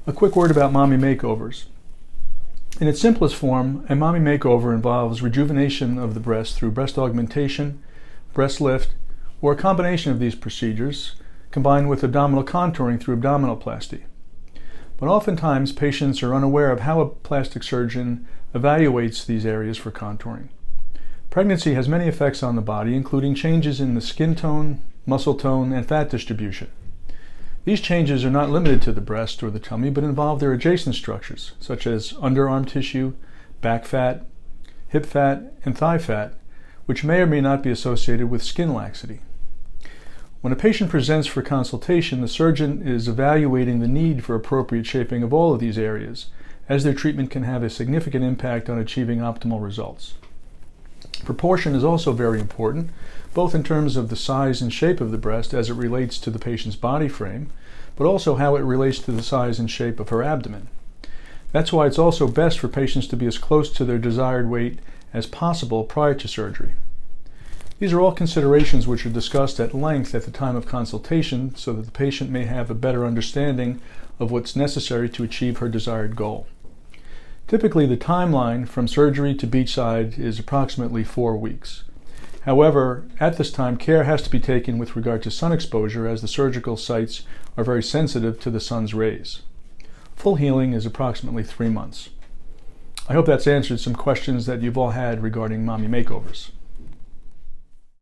A quick word about mommy makeovers. In its simplest form, a mommy makeover involves rejuvenation of the breast through breast augmentation, breast lift, or a combination of these procedures combined with abdominal contouring through abdominoplasty. But oftentimes patients are unaware of how a plastic surgeon evaluates these areas for contouring. Pregnancy has many effects on the body, including changes in the skin tone, muscle tone, and fat distribution. These changes are not limited to the breast or the tummy, but involve their adjacent structures, such as underarm tissue, back fat, hip fat, and thigh fat, which may or may not be associated with skin laxity. When a patient presents for consultation, the surgeon is evaluating the need for appropriate shaping of all of these areas, as their treatment can have a significant impact on achieving optimal results. Proportion is also very important, both in terms of the size and shape of the breast as it relates to the patient's body frame, but also how it relates to the size and shape of her abdomen. That's why it's also best for patients to be as close to their desired weight as possible prior to surgery. These are all considerations which are discussed at length at the time of consultation so that the patient may have a better understanding of what's necessary to achieve her desired goal. Typically, the timeline from surgery to beachside is approximately 4 weeks. However, at this time, care has to be taken with regard to sun exposure as the surgical sites are very sensitive to the sun's rays. Full healing is approximately 3 months. I hope that's answered some questions that you've all had regarding mommy makeovers.